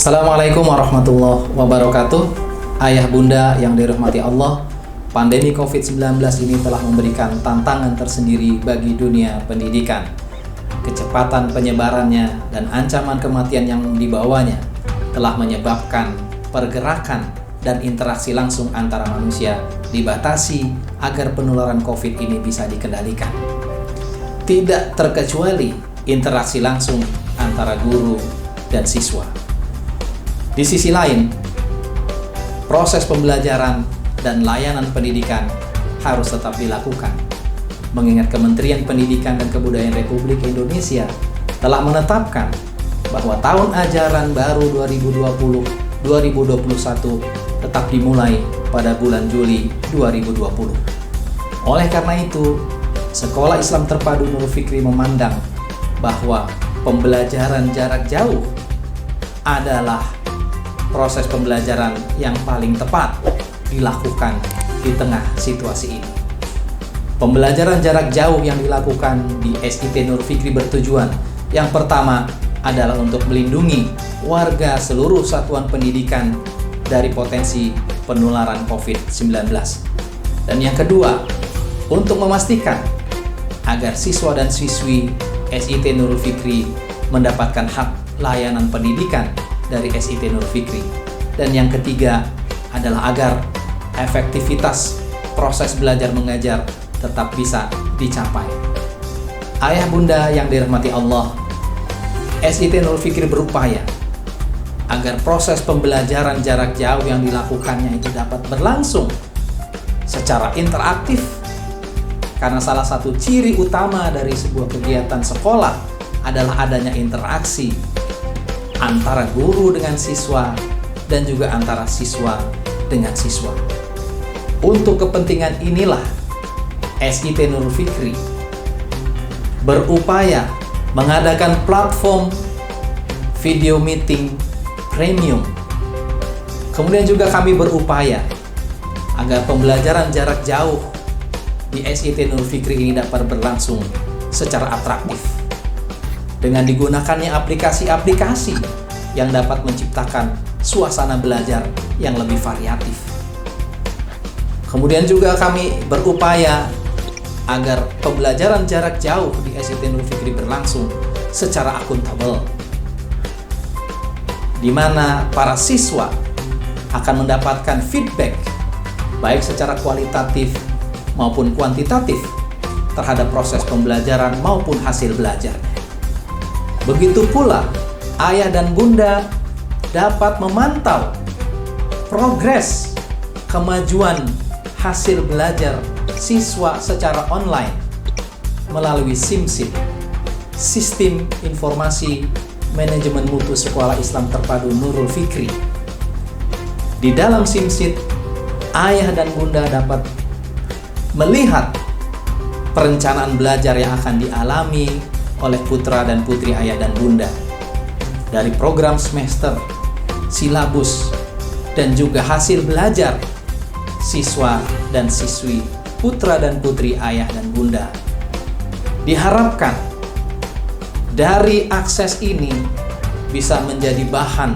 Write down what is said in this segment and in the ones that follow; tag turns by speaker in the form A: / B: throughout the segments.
A: Assalamualaikum warahmatullahi wabarakatuh. Ayah bunda yang dirahmati Allah, pandemi COVID-19 ini telah memberikan tantangan tersendiri bagi dunia pendidikan. Kecepatan penyebarannya dan ancaman kematian yang dibawanya telah menyebabkan pergerakan dan interaksi langsung antara manusia dibatasi agar penularan COVID ini bisa dikendalikan. Tidak terkecuali interaksi langsung antara guru dan siswa. Di sisi lain, proses pembelajaran dan layanan pendidikan harus tetap dilakukan, mengingat Kementerian Pendidikan dan Kebudayaan Republik Indonesia telah menetapkan bahwa tahun ajaran baru 2020-2021 tetap dimulai pada bulan Juli 2020. Oleh karena itu, Sekolah Islam Terpadu Nurul Fikri memandang bahwa pembelajaran jarak jauh adalah proses pembelajaran yang paling tepat dilakukan di tengah situasi ini. Pembelajaran jarak jauh yang dilakukan di SIT Nurul Fikri bertujuan yang pertama adalah untuk melindungi warga seluruh satuan pendidikan dari potensi penularan COVID-19. Dan yang kedua, untuk memastikan agar siswa dan siswi SIT Nurul Fikri mendapatkan hak layanan pendidikan dari SIT Nurul Fikri. Dan yang ketiga adalah agar efektivitas proses belajar mengajar tetap bisa dicapai. Ayah bunda yang dirahmati Allah, SIT Nurul Fikri berupaya agar proses pembelajaran jarak jauh yang dilakukannya itu dapat berlangsung secara interaktif, karena salah satu ciri utama dari sebuah kegiatan sekolah adalah adanya interaksi antara guru dengan siswa dan juga antara siswa dengan siswa. Untuk kepentingan inilah SIT Nurul Fikri berupaya mengadakan platform video meeting premium. Kemudian juga kami berupaya agar pembelajaran jarak jauh di SIT Nurul Fikri ini dapat berlangsung secara atraktif dengan digunakannya aplikasi-aplikasi yang dapat menciptakan suasana belajar yang lebih variatif. Kemudian juga kami berupaya agar pembelajaran jarak jauh di SIT Nurul Fikri berlangsung secara akuntabel, di mana para siswa akan mendapatkan feedback baik secara kualitatif maupun kuantitatif terhadap proses pembelajaran maupun hasil belajarnya. Begitu pula ayah dan bunda dapat memantau progres kemajuan hasil belajar siswa secara online melalui SIMSIT, Sistem Informasi Manajemen Mutu Sekolah Islam Terpadu Nurul Fikri. Di dalam SIMSIT, ayah dan bunda dapat melihat perencanaan belajar yang akan dialami oleh putra dan putri ayah dan bunda, dari program semester, silabus, dan juga hasil belajar siswa dan siswi putra dan putri ayah dan bunda. Diharapkan dari akses ini bisa menjadi bahan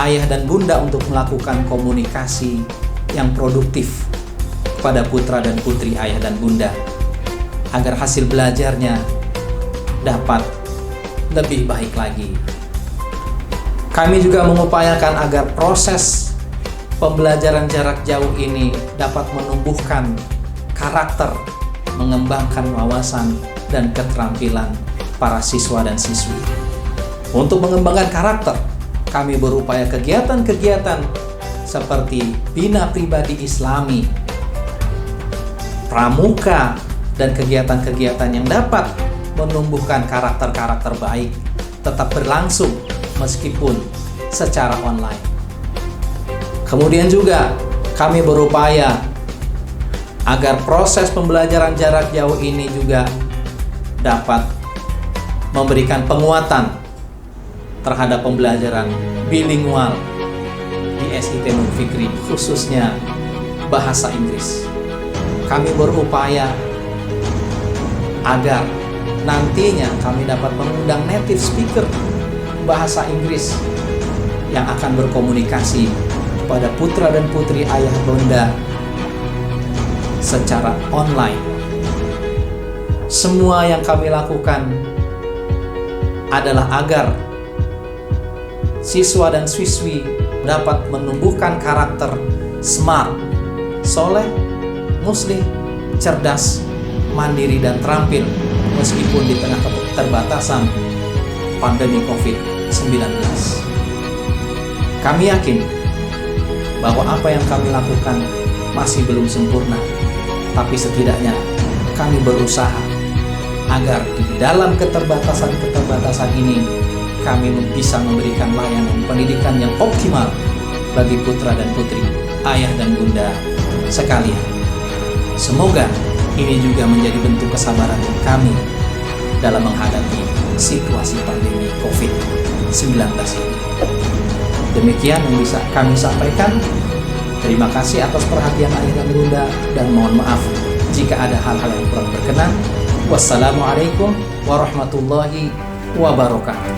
A: ayah dan bunda untuk melakukan komunikasi yang produktif kepada putra dan putri ayah dan bunda, agar hasil belajarnya dapat lebih baik lagi. Kami juga mengupayakan agar proses pembelajaran jarak jauh ini dapat menumbuhkan karakter, mengembangkan wawasan dan keterampilan para siswa dan siswi. Untuk mengembangkan karakter, kami berupaya kegiatan-kegiatan seperti Bina Pribadi Islami, Pramuka, dan kegiatan-kegiatan yang dapat menumbuhkan karakter-karakter baik tetap berlangsung meskipun secara online. Kemudian juga kami berupaya agar proses pembelajaran jarak jauh ini juga dapat memberikan penguatan terhadap pembelajaran bilingual di SIT Nurul Fikri, khususnya bahasa Inggris. Kami berupaya agar nantinya kami dapat mengundang native speaker bahasa Inggris yang akan berkomunikasi kepada putra dan putri ayah bunda secara online. Semua yang kami lakukan adalah agar siswa dan siswi dapat menumbuhkan karakter smart, soleh, muslim, cerdas, mandiri, dan terampil meskipun di tengah keterbatasan pandemi COVID-19. Kami yakin bahwa apa yang kami lakukan masih belum sempurna, tapi setidaknya kami berusaha agar di dalam keterbatasan ini kami bisa memberikan layanan pendidikan yang optimal bagi putra dan putri, ayah dan bunda sekalian. Semoga ini juga menjadi bentuk kesabaran kami dalam menghadapi situasi pandemi COVID-19 ini. Demikian yang bisa kami sampaikan. Terima kasih atas perhatian ayah dan bunda, dan mohon maaf jika ada hal-hal yang kurang berkenan. Wassalamualaikum warahmatullahi wabarakatuh.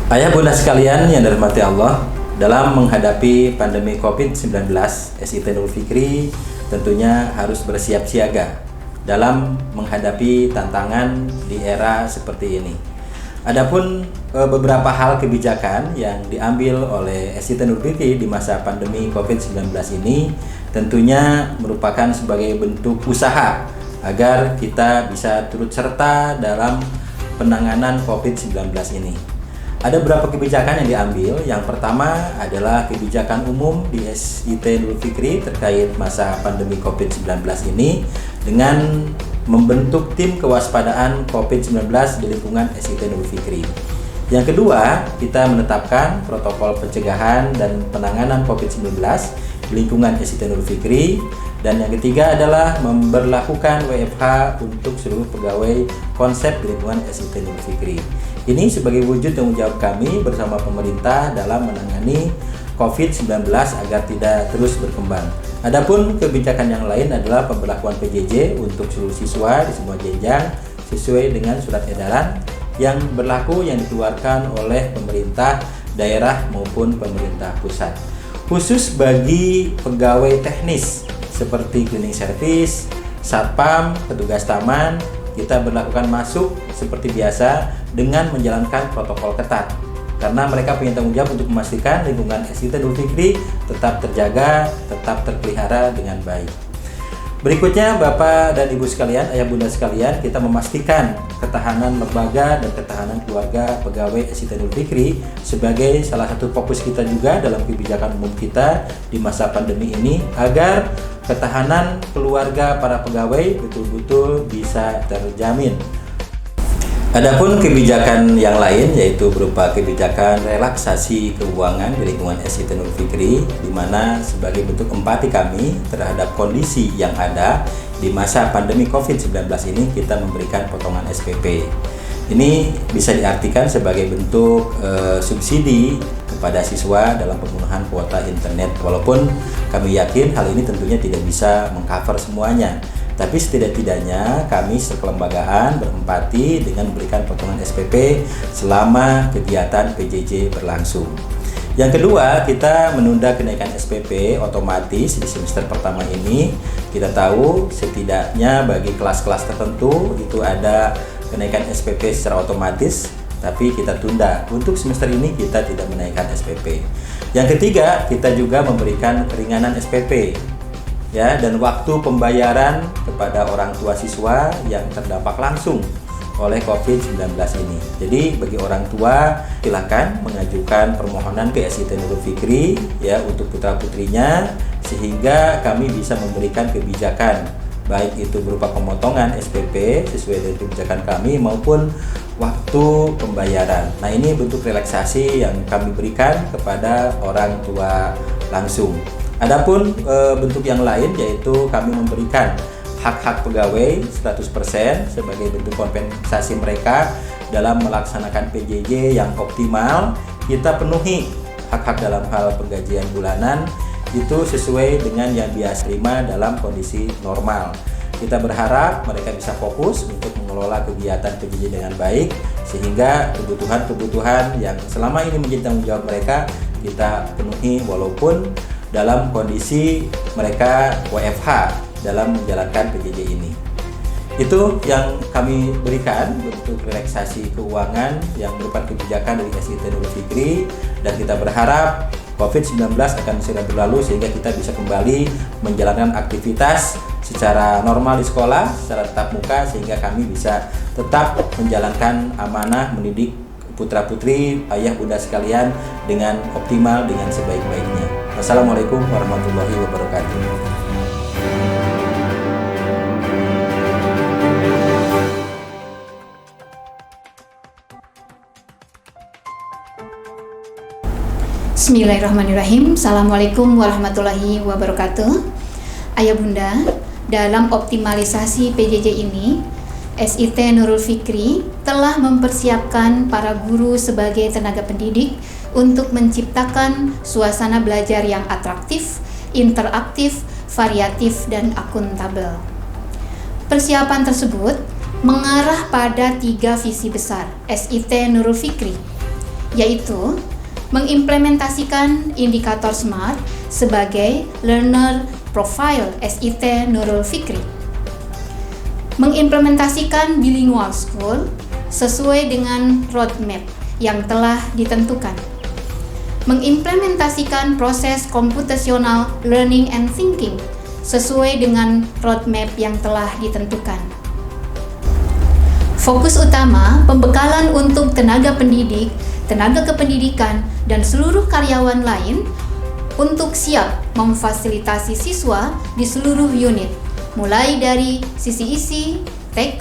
B: Ayah bunda sekalian yang dirahmati Allah, dalam menghadapi pandemi COVID-19, SIT Nurul Fikri tentunya harus bersiap siaga dalam menghadapi tantangan di era seperti ini. Adapun beberapa hal kebijakan yang diambil oleh SIT Nurul Fikri di masa pandemi COVID-19 ini tentunya merupakan sebagai bentuk usaha agar kita bisa turut serta dalam penanganan COVID-19 ini. Ada beberapa kebijakan yang diambil. Yang pertama adalah kebijakan umum di SIT Nurul Fikri terkait masa pandemi COVID-19 ini dengan membentuk tim kewaspadaan COVID-19 di lingkungan SIT Nurul Fikri. Yang kedua, kita menetapkan protokol pencegahan dan penanganan COVID-19 di lingkungan SIT Nurul Fikri. Dan yang ketiga adalah memberlakukan WFH untuk seluruh pegawai konsep di lingkungan SIT Nurul Fikri. Ini sebagai wujud tanggung jawab kami bersama pemerintah dalam menangani COVID-19 agar tidak terus berkembang. Adapun kebijakan yang lain adalah pemberlakuan PJJ untuk seluruh siswa di semua jenjang sesuai dengan surat edaran yang berlaku yang dikeluarkan oleh pemerintah daerah maupun pemerintah pusat. Khusus bagi pegawai teknis seperti cleaning service, satpam, petugas taman, kita berlakukan masuk seperti biasa dengan menjalankan protokol ketat karena mereka punya tanggung jawab untuk memastikan lingkungan SIT Nurul Fikri tetap terjaga, tetap terpelihara dengan baik. Berikutnya Bapak dan Ibu sekalian, ayah bunda sekalian, kita memastikan ketahanan lembaga dan ketahanan keluarga pegawai SIT Nurul Fikri sebagai salah satu fokus kita juga dalam kebijakan umum kita di masa pandemi ini agar ketahanan keluarga para pegawai betul-betul bisa terjamin. Adapun kebijakan yang lain yaitu berupa kebijakan relaksasi keuangan di lingkungan SIT Nurul Fikri, di mana sebagai bentuk empati kami terhadap kondisi yang ada di masa pandemi COVID-19 ini kita memberikan potongan SPP. Ini bisa diartikan sebagai bentuk subsidi kepada siswa dalam pemenuhan kuota internet, walaupun kami yakin hal ini tentunya tidak bisa mengcover semuanya. Tapi setidak-tidaknya kami sekelembagaan berempati dengan memberikan potongan SPP selama kegiatan PJJ berlangsung. Yang kedua, kita menunda kenaikan SPP otomatis di semester pertama ini. Kita tahu setidaknya bagi kelas-kelas tertentu itu ada kenaikan SPP secara otomatis, tapi kita tunda. Untuk semester ini kita tidak menaikkan SPP. Yang ketiga, kita juga memberikan keringanan SPP. Ya, dan waktu pembayaran kepada orang tua siswa yang terdampak langsung oleh COVID-19 ini. Jadi bagi orang tua silakan mengajukan permohonan ke SIT Nurul Fikri ya untuk putra-putrinya sehingga kami bisa memberikan kebijakan baik itu berupa pemotongan SPP sesuai dengan kebijakan kami maupun waktu pembayaran. Nah, ini bentuk relaksasi yang kami berikan kepada orang tua langsung. Adapun bentuk yang lain yaitu kami memberikan hak-hak pegawai 100% sebagai bentuk kompensasi mereka dalam melaksanakan PJJ yang optimal. Kita penuhi hak-hak dalam hal penggajian bulanan itu sesuai dengan yang biasa terima dalam kondisi normal. Kita berharap mereka bisa fokus untuk mengelola kegiatan PJJ dengan baik, sehingga kebutuhan-kebutuhan yang selama ini menjadi tanggung jawab mereka kita penuhi walaupun dalam kondisi mereka WFH dalam menjalankan PJJ ini. Itu yang kami berikan bentuk relaksasi keuangan yang merupakan kebijakan dari SIT Nurul Fikri, dan kita berharap COVID-19 akan segera berlalu sehingga kita bisa kembali menjalankan aktivitas secara normal di sekolah, secara tatap muka, sehingga kami bisa tetap menjalankan amanah mendidik putra-putri, ayah bunda sekalian dengan optimal, dengan sebaik-baiknya. Wassalamualaikum warahmatullahi wabarakatuh.
C: Bismillahirrahmanirrahim. Assalamualaikum warahmatullahi wabarakatuh. Ayah bunda, dalam optimalisasi PJJ ini, SIT Nurul Fikri telah mempersiapkan para guru sebagai tenaga pendidik untuk menciptakan suasana belajar yang atraktif, interaktif, variatif, dan akuntabel. Persiapan tersebut mengarah pada 3 visi besar SIT Nurul Fikri, yaitu mengimplementasikan indikator SMART sebagai learner profile SIT Nurul Fikri, mengimplementasikan bilingual school sesuai dengan roadmap yang telah ditentukan, mengimplementasikan proses computational learning and thinking sesuai dengan roadmap yang telah ditentukan. Fokus utama pembekalan untuk tenaga pendidik, tenaga kependidikan, dan seluruh karyawan lain untuk siap memfasilitasi siswa di seluruh unit, mulai dari sisi isi, TK,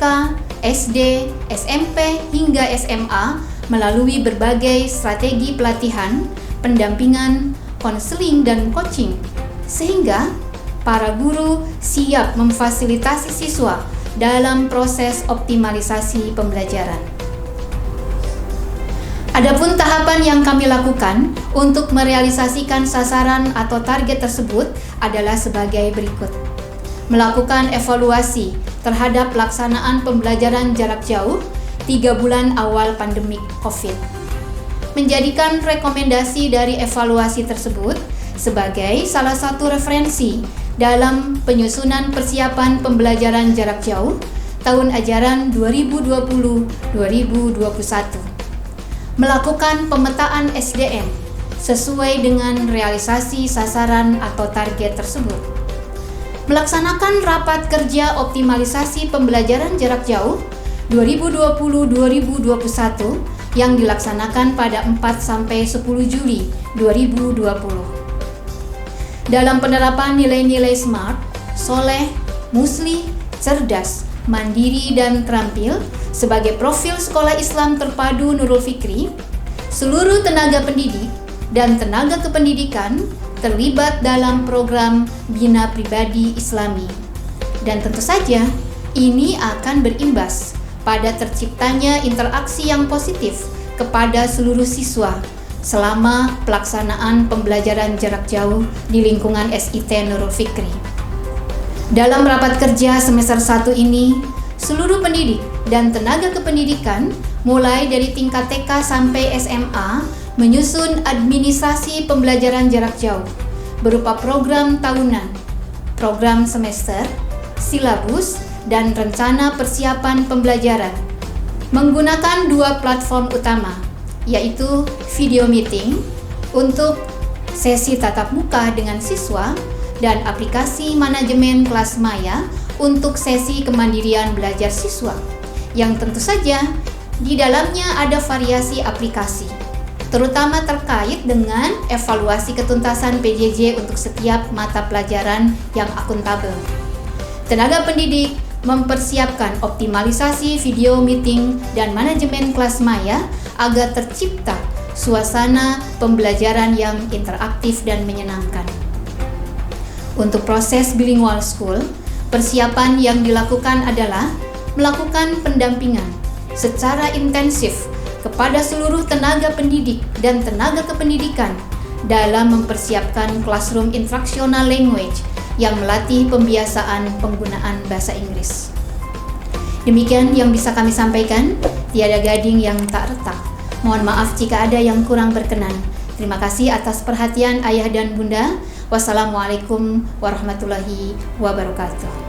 C: SD, SMP, hingga SMA melalui berbagai strategi pelatihan, pendampingan, konseling, dan coaching, sehingga para guru siap memfasilitasi siswa dalam proses optimalisasi pembelajaran. Adapun tahapan yang kami lakukan untuk merealisasikan sasaran atau target tersebut adalah sebagai berikut. Melakukan evaluasi terhadap pelaksanaan pembelajaran jarak jauh 3 bulan awal pandemik COVID. Menjadikan rekomendasi dari evaluasi tersebut sebagai salah satu referensi dalam penyusunan persiapan pembelajaran jarak jauh tahun ajaran 2020-2021. Melakukan pemetaan SDM sesuai dengan realisasi sasaran atau target tersebut. Melaksanakan rapat kerja optimalisasi pembelajaran jarak jauh 2020-2021 yang dilaksanakan pada 4-10 Juli 2020. Dalam penerapan nilai-nilai SMART, soleh, muslih, cerdas, mandiri, dan terampil sebagai profil Sekolah Islam Terpadu Nurul Fikri, seluruh tenaga pendidik dan tenaga kependidikan terlibat dalam program Bina Pribadi Islami. Dan tentu saja, ini akan berimbas pada terciptanya interaksi yang positif kepada seluruh siswa selama pelaksanaan pembelajaran jarak jauh di lingkungan SIT Nurul Fikri. Dalam rapat kerja semester 1 ini, seluruh pendidik dan tenaga kependidikan mulai dari tingkat TK sampai SMA menyusun administrasi pembelajaran jarak jauh berupa program tahunan, program semester, silabus, dan rencana persiapan pembelajaran menggunakan 2 platform utama, yaitu video meeting untuk sesi tatap muka dengan siswa dan aplikasi manajemen kelas maya untuk sesi kemandirian belajar siswa, yang tentu saja di dalamnya ada variasi aplikasi, terutama terkait dengan evaluasi ketuntasan PJJ untuk setiap mata pelajaran yang akuntabel. Tenaga pendidik mempersiapkan optimalisasi video meeting dan manajemen kelas maya agar tercipta suasana pembelajaran yang interaktif dan menyenangkan. Untuk proses bilingual school, persiapan yang dilakukan adalah melakukan pendampingan secara intensif kepada seluruh tenaga pendidik dan tenaga kependidikan dalam mempersiapkan classroom instructional language yang melatih pembiasaan penggunaan bahasa Inggris. Demikian yang bisa kami sampaikan, tiada gading yang tak retak. Mohon maaf jika ada yang kurang berkenan. Terima kasih atas perhatian ayah dan bunda. Wassalamualaikum warahmatullahi wabarakatuh.